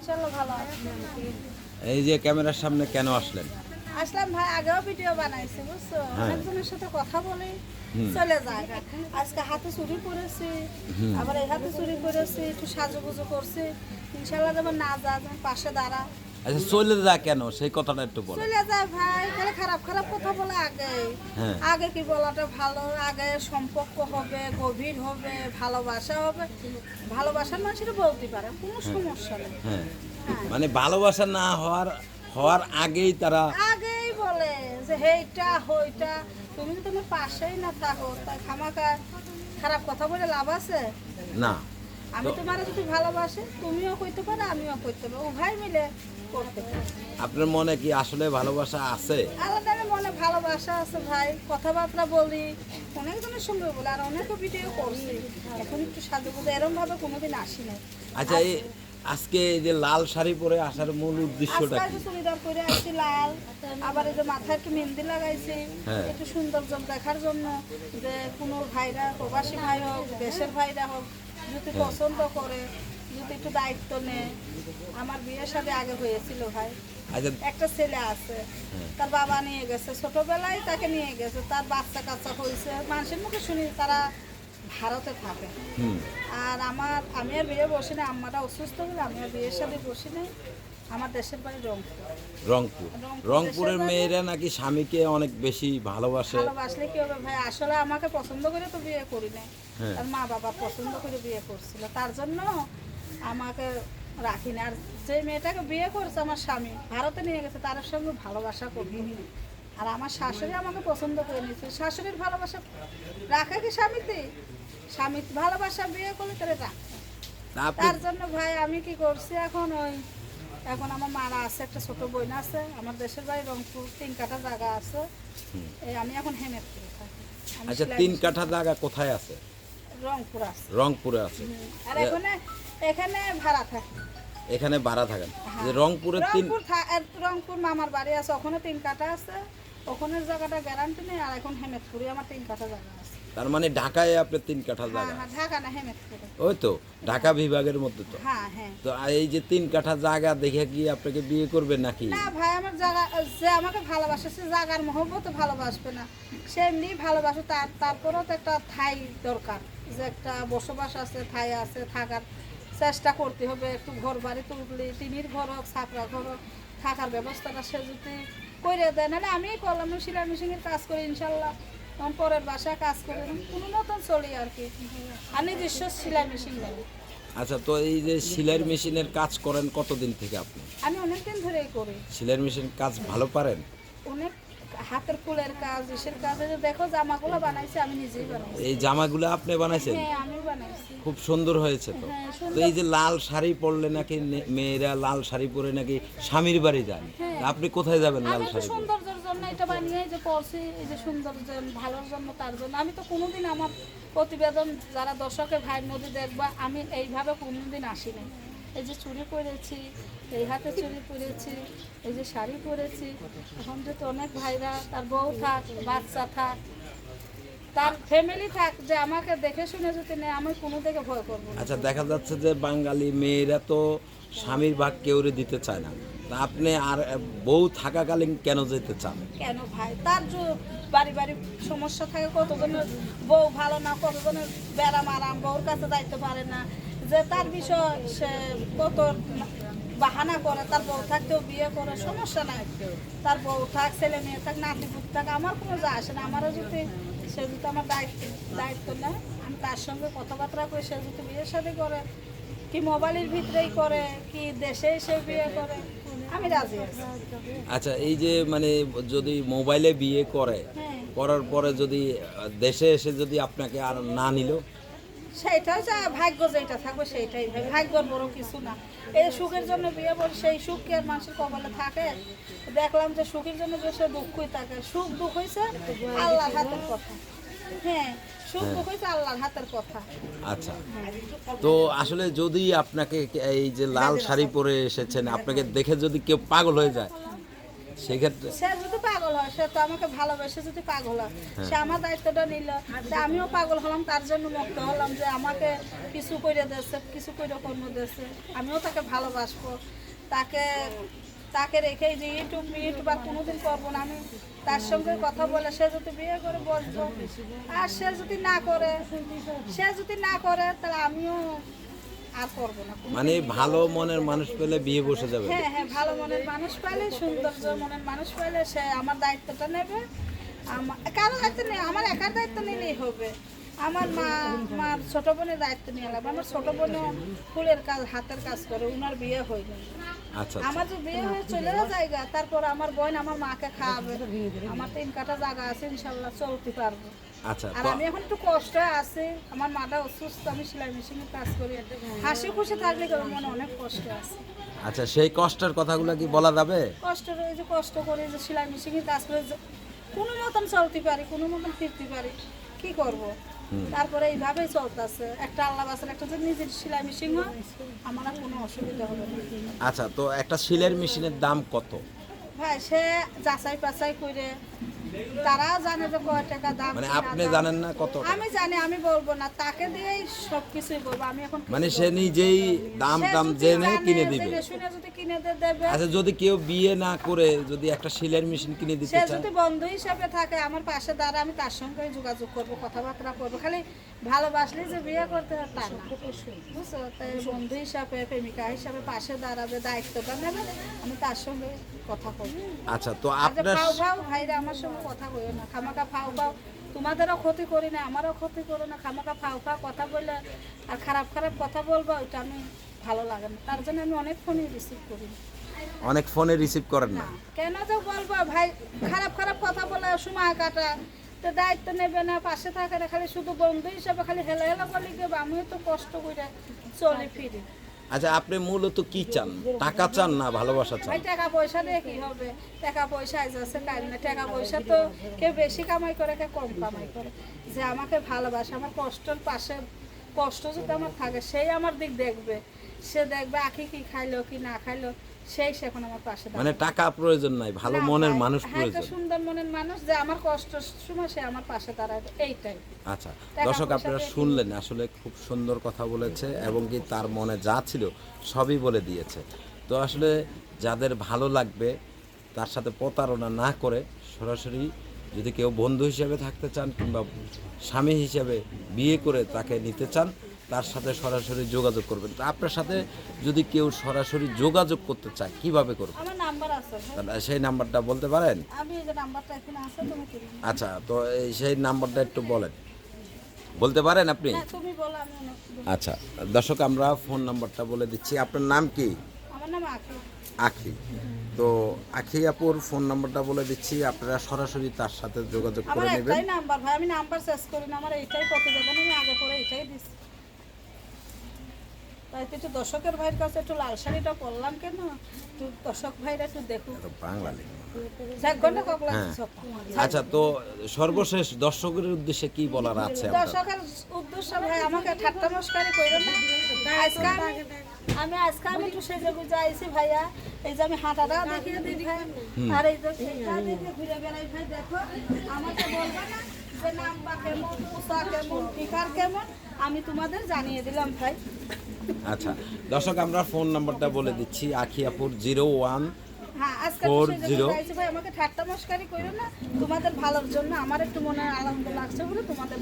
ইনশাআল্লাহ ভালো আছে। এই যে ক্যামেরার সামনে কেন আসলেন? আসলাম ভাই, আগেও ভিডিও বানাইছি বুঝছো, হ্যাঁ। অনেকজনের সাথে কথা বলি চলে যায়। আজকে হাতে চুরি করেছি, আবার এই হাতে চুরি করেছি, একটু সাজুগুজু করছি। ইনশাআল্লাহ যেমন না যা, যেমন পাশে দাঁড়া। আচ্ছা, চলে যা কেন সেই কথাটা একটু বলেন। চলে যায় ভাই, তাহলে খারাপ খারাপ কথা বলে আগে। হ্যাঁ। আগে কি বলাটা ভালো, আগে সম্পর্ক হবে, গভীর হবে, ভালোবাসা হবে। ভালোবাসার মানুষের বলতে পারে, কোনো সমস্যা নেই। হ্যাঁ, হ্যাঁ। মানে ভালোবাসা না হওয়ার আগেই তারা আগেই বলে যে হেইটা হইটা, তুমি তো তোমার পাশেই না থাকো, তাই খামাকা খারাপ কথা বলে লাভ আছে? না। আমি তোমার যদি ভালোবাসি, তুমিও কইতে পারো, আমিও কইতে পারো, উভয় মিলে করতে পারো। আপনার মনে কি আসলে ভালোবাসা আছে? আলাদা মনে ভালোবাসা আছে ভাই, কথাবার্তা বলি, অনেকজনের সঙ্গে বলি, আর অনেকও ভিডিও করছি। এখন একটু সাজুগুজু এরম ভাবে কোনোদিন আসি নাই। আচ্ছা, এই আজকে এই যে লাল শাড়ি পরে আসার মূল উদ্দেশ্যটা আজকে কি? একটু চুড়িদার পরে আসছি লাল, আবার এই যে মাথায় একটু মেহেন্দি লাগাইছি, হ্যাঁ। একটু সৌন্দর্য দেখার জন্য, যে কোনো ভাইরা, প্রবাসী ভাই হোক, দেশের ভাইরা হোক, যদি পছন্দ করে, যদি একটু দায়িত্ব নেয়। আমার বিয়ের সাথে আগে হয়েছিল ভাই, আচ্ছা। একটা ছেলে আছে, তার বাবা নিয়ে গেছে, ছোটবেলায় তাকে নিয়ে গেছে, তার বাচ্চা কাচ্চা হয়েছে, মানুষের মুখে শুনি তারা ভারতে থাকে। হুম। আর আমি আর বিয়ে বসি না, আম্মাটা অসুস্থ বলে আমি আর বিয়ের সাথে বসি নাই। আমার দেশের বাড়ি রংপুর। রংপুর। রংপুরের মেয়েরা নাকি স্বামীকে অনেক বেশি ভালোবাসে। ভালোবাসলে কি হবে ভাই, আসলে আমাকে পছন্দ করে তো বিয়ে করি নাই, হ্যাঁ। তার মা বাবা পছন্দ করে বিয়ে করছিল, তার জন্য আমাকে রাখি না। আর যে মেয়েটাকে বিয়ে করছে আমার স্বামী, ভারতে নিয়ে গেছে, তার সঙ্গে ভালোবাসা করি। আর আমার শাশুড়ি আমাকে পছন্দ করে নিয়েছে, শাশুড়ির ভালোবাসা রাখে কি স্বামীতে? স্বামী ভালোবাসা বিয়ে করলে তাহলে রাখে। তা আপনি তার জন্য ভাই আমি কি করছি, এখন আমার মারা আছে, একটা ছোট বোন আছে, আমার দেশের বাড়ি রংপুর, 3 কাঠা জায়গা আছে। আমি এখন হেমেদপুরে থাকি। আমি আচ্ছা, সেলাই 3 কাঠা জায়গা কোথায় আছে? রংপুর আছে। রংপুরে আছে। আর এখানে ভাড়া থাকি। এখানে ভাড়া থাকেন? হ্যাঁ। যে রংপুরের রংপুর মামার বাড়ি আছে, ওখানে 3 কাঠা আছে, ওখানের জায়গাটা গ্যারান্টি নেই। আর এখন হেমেদপুরে আমার 3 কাঠা জায়গা আছে। তার মানে ঢাকায় আপনার 3 কাঠা হ্যাঁ জায়গা? হ্যাঁ, ঢাকা না, হেমেদপুরে। ওই তো ঢাকা বিভাগের মধ্যে তো। হ্যাঁ হ্যাঁ। তো এই যে 3 কাঠা জায়গা দেখে কি আপনাকে বিয়ে করবে নাকি? না ভাই, আমার জায়গা, যে আমাকে ভালোবাসে সে জায়গার মহব্বতে ভালোবাসবে না, সে এমনি ভালোবাসে। তারপরেও তো একটা ঠাই দরকার, যে একটা বসবাস আছে, ঠাই আছে, থাকার চেষ্টা করতে হবে। একটু ঘর বাড়ি তুললি, টিনির ঘর হোক, ছাপড়া ঘর হোক, থাকার ব্যবস্থাটা সে যদি করে দেয়। নাহলে আমি করলাম, সেলাই মেশিনের কাজ করি ইনশাল্লাহ, তখন পরের বাসায় কাজ করে কোনো মতন চলি আর কি। আর নিজস্ব সেলাই মেশিন নেই। আচ্ছা, তো এই যে সেলাই মেশিনের কাজ করেন কতদিন থেকে আপনি? আমি অনেকদিন ধরেই করি। সেলাই মেশিন কাজ ভালো পারেন? অনেক হাতের ফুলের কাজ, ইসের কাজ, এই যে দেখো জামাগুলো বানাইছি আমি নিজেই বানাইছি। এই জামাগুলো আপনি বানাইছেন? হ্যাঁ, আমি বানাইছি। খুব সুন্দর হয়েছে তো। হ্যাঁ, তো সুন্দর। এই যে লাল শাড়ি পরলে নাকি মেয়েরা লাল শাড়ি পরে নাকি স্বামীর বাড়ি যায়, হ্যাঁ। তা আপনি কোথায় যাবেন লাল আমি তো শাড়ি পরে? সৌন্দর্যের জন্য এটা বানিয়ে যে পড়ছি, এই যে সৌন্দর্য ভালোর জন্য, তার জন্য। আমি তো কোনোদিন আমার প্রতিবেদন যারা দর্শকের ভাইয়ের মধ্যে দেখবা, আমি এইভাবে কোনোদিন আসি নাই। এই যে চুড়ি পরেছি, এই হাতে চুড়ি পরেছি, এই যে শাড়ি পরেছি। এখন যে তো অনেক ভাইরা, তার বউ থাক, বাচ্চা থাক, তার ফ্যামিলি থাক, যে আমাকে দেখে শুনে যদি নেয়, আমি কোনো দিকে ভয় করবো না। আচ্ছা, দেখা যাচ্ছে যে বাঙালি মেয়েরা তো স্বামীর ভাগ কেউরে দিতে চায় না, তা আপনি আর বউ থাকাকালীন কেন যেতে চান? কেন ভাই, তার যে বাড়ি বাড়ি সমস্যা থাকে, কতজনের বউ ভালো না, কতজনের ব্যারাম আরাম, বউর কাছে যাইতে পারে না, যে তার বিষয় সে কত বাহানা করে, তার বউ থাকতেও বিয়ে করে, সমস্যা নাই। তার বউ থাক, ছেলে মেয়ে থাক, নাতি পুত থাক, আমার কোনো যা আসে না। আমারও যদি সে যদি আমার দায়িত্ব নেয়, আমি তার সঙ্গে কথাবার্তা করি, সে যদি বিয়ের সাথে করে, কি মোবাইলের ভিতরেই করে, কি দেশে এসে বিয়ে করে, আমি রাজি আছি। আচ্ছা, এই যে মানে যদি মোবাইলে বিয়ে করে, হ্যাঁ। করার পরে যদি দেশে এসে যদি আপনাকে আর না নিল? সেইটাই যা ভাগ্য, যেটা থাকবে সেইটাই ভাই, ভাগ্যর বড় কিছু না। এই সুখের জন্য বিয়ে বল, সেই সুখ কি আর মানুষের কপালে থাকে? দেখলাম যে সুখের জন্য যে সে দুঃখই থাকে। সুখ দুঃখ হয়েছে আল্লাহর হাতের কথা। হ্যাঁ, সুখ দুঃখ হয়েছে আল্লাহর হাতের কথা। আচ্ছা, তো আসলে যদি আপনাকে এই যে লাল শাড়ি পরে এসেছেন, আপনাকে দেখে যদি কেউ পাগল হয়ে যায়, সেক্ষেত্রে? সে যদি পাগল পাগল হয়, সে তো আমাকে ভালোবেসে যদি পাগল হয়, সে আমার দায়িত্বটা নিল, তা আমিও পাগল হলাম, তার জন্য মুক্ত হলাম যে আমাকে কিছু করে দিয়েছে, কিছু করে কর্ম দিয়েছে, আমিও তাকে ভালোবাসবো। তাকে তাকে রেখে যে ইউটিউব আর কোনোদিন করবো না, আমি তার সঙ্গে কথা বলে সে যদি বিয়ে করে বসবো, আর সে যদি না করে তাহলে আমিও আর করবো না। মানে ভালো মনের মানুষ পেলে বিয়ে বসে যাবে। হ্যাঁ হ্যাঁ, ভালো মনের মানুষ পাইলে, সৌন্দর্য মনের মানুষ পাইলে সে আমার দায়িত্বটা নেবে। কারো দায়িত্ব নেই, আমার একার দায়িত্ব নিলেই হবে। আমার মার ছোট বোনের দায়িত্ব নিয়ে লাগবে। আমার ছোট বোনও ফুলের কাজ, হাতের কাজ করে, উনার বিয়ে হয়ে গেল। আচ্ছা আমার যে বিয়ে হয়ে চলে যাওয়া জায়গা, তারপর আমার বোন আমার মাকে খাওয়াবে। আমার 3 কাঠা জায়গা আছে, ইনশাল্লাহ চলতে পারবো। আচ্ছা। আর আমি এখন একটু কষ্ট আছে, আমার মাটা অসুস্থ, আমি সেলাই মেশিনে কাজ করি। হাসি খুশি থাকলে কেউ মনে অনেক কষ্ট আছে। আচ্ছা, সেই কষ্টের কথাগুলো কি বলা যাবে? কষ্ট রয়েছে, কষ্ট করে যে সেলাই মেশিনে কাজ করে কোনো মতন চলতে পারি, কোনো মতন ফিরতে পারি, কি করব। তারপরে এইভাবেই চলতেছে। একটা আল্লাহ বাসার একটা যে নিজের সেলাই মেশিন হয়, আমার আর কোনো অসুবিধা হবে না। আচ্ছা, তো একটা সেলাই মেশিনের দাম কত? ভাই সে যাচাই পাচাই করে, তারা জানে যে কয় টাকা দাম। মানে কিনা আপনি দাম। জানেন না কত? আমি জানি, আমি বলবো না, তাকে দিয়েই সবকিছুই বলবো। আমি এখন কিছু মানে বলবো সে না। নিজেই দাম সে টাম যদি জেনে জানে, কিনে দিবে। জেনে শুনে যদি কিনে দেবে। আচ্ছা, যদি কেউ বিয়ে না করে যদি একটা সেলাই মেশিন কিনে দিতে সে চায়? যদি বন্ধু হিসাবে থাকে আমার পাশে দাঁড়া, আমি তার সঙ্গে যোগাযোগ করবো, কথাবার্তা করবো। খালি ভালোবাসলে যে বিয়ে করতে হয় তা না, বুঝছো? তাই বন্ধু হিসাবে, প্রেমিকা হিসাবে পাশে দাঁড়াবে, দায়িত্বটা নেবে, আমি তার সঙ্গে কথা বলবো। আচ্ছা, তো আর যে আপনার ফাও ফাও ভাইরা আমার সঙ্গে কথা কইও না, খামাকা ফাও ফাও, তোমাদেরও ক্ষতি করি না, আমারও ক্ষতি করো না, খামাকা ফাও ফাও কথা বললে আর খারাপ খারাপ কথা বলবো, ওইটা আমি ভালো লাগে না। তার জন্য আমি অনেক ফোনই রিসিভ করি না। অনেক ফোনে রিসিভ করেন না? কেন যে বলবো ভাই, খারাপ খারাপ কথা বলে সময় কাটা, তো দায়িত্ব নেবে না, পাশে থাকে না, খালি শুধু বন্ধু হিসাবে খালি হেলা হেলা বলি দেবে। আমিও তো কষ্ট করে চলি ফিরি। আচ্ছা, আপনি মূলত কি চান? টাকা চান না ভালোবাসা চান? ভাই টাকা পয়সা দিয়ে কি হবে? টাকা পয়সা আছে কাজ না। টাকা পয়সা তো কেউ বেশি কামাই করে, কেউ কম কামাই করে। যে আমাকে ভালোবাসে, আমার কষ্টের পাশে, কষ্ট যদি আমার থাকে, সেই আমার দিক দেখবে। সে দেখবে আখি কি খাইলো কি না খাইলো, সেই সে এখন আমার পাশে দাঁড়াবে। মানে টাকা প্রয়োজন নাই, ভালো না মনের ভাই, মানুষ হ্যাঁ, প্রয়োজন। একটা সুন্দর মনের মানুষ যে আমার কষ্টের সময় সে আমার পাশে দাঁড়াবে, এইটাই। আচ্ছা, টাকা দর্শক পয়সা আপনারা দিয়ে শুনলেন, আসলে খুব সুন্দর কথা বলেছে এবং কি তার মনে যা ছিল সবই বলে দিয়েছে। তো আসলে যাদের ভালো লাগবে তার সাথে প্রতারণা না করে সরাসরি, যদি কেউ বন্ধু হিসেবে থাকতে চান কিংবা স্বামী হিসেবে বিয়ে করে তাকে নিতে চান, তার সাথে সরাসরি যোগাযোগ করবেন। তো আপনার সাথে যদি কেউ সরাসরি যোগাযোগ করতে চায় কিভাবে করবে? আমার নাম্বার আছে ভাই, তাহলে সেই নাম্বারটা বলতে পারেন? আমি এই যে নাম্বারটা এখানে আছে, তুমি তুলে নিও। আচ্ছা, তো সেই নাম্বারটা একটু বলেন, বলতে পারেন আপনি? হ্যাঁ, তুমি বলো, আমি অনেক বলবো। আচ্ছা দর্শক, আমরা ফোন নাম্বারটা বলে দিচ্ছি। আপনার নাম কি? আমার নাম আঁকি। আখি। তো আখি আপুর ফোন নাম্বারটা বলে দিচ্ছি, আপনারা সরাসরি তার সাথে যোগাযোগ আমার করে নেবেন। একটাই নাম্বার ভাই, আমি নাম্বার চেঞ্জ করি না, আমার এইটাই কত যাবেন, আমি আগে করে এইটাই দিচ্ছি। তাই তো একটু দর্শকের ভাইয়ের কাছে একটু লাল শাড়িটা পরলাম কেন, একটু দর্শক ভাইরা একটু দেখুন। তো বাংলা লেখা। 1 ঘন্টা কখন হ্যাঁ। লাগছে? আচ্ছা, তো সর্বশেষ দর্শকের উদ্দেশ্যে কি বলার আছে আপনার? দর্শকের উদ্দেশ্য ভাই, আমাকে ঠাট্টা মস্কারি কইরো না। আজকে আমি একটু সেজে গুজে আইছি ভাইয়া, এই যে আমি হাঁটাটা দেখিয়ে দিই ভাই, আর এই যে সেইটা দেখে ঘুরে বেড়াই ভাই। দেখো আমাকে বলবে না যে নাম্বা কেমন, পোশাক কেমন, ফিকার কেমন, আমি তোমাদের জানিয়ে দিলাম ভাই। আচ্ছা দর্শক, আমরা ফোন নাম্বারটা বলে দিচ্ছি। আখি আপুর 01। হ্যাঁ, আজকে 40 আইছি ভাই, আমাকে ঠাট্টা মস্কারি কইরো না, তোমাদের ভালোর জন্য। আমার একটু মনে আনন্দ লাগছে বলে তোমাদের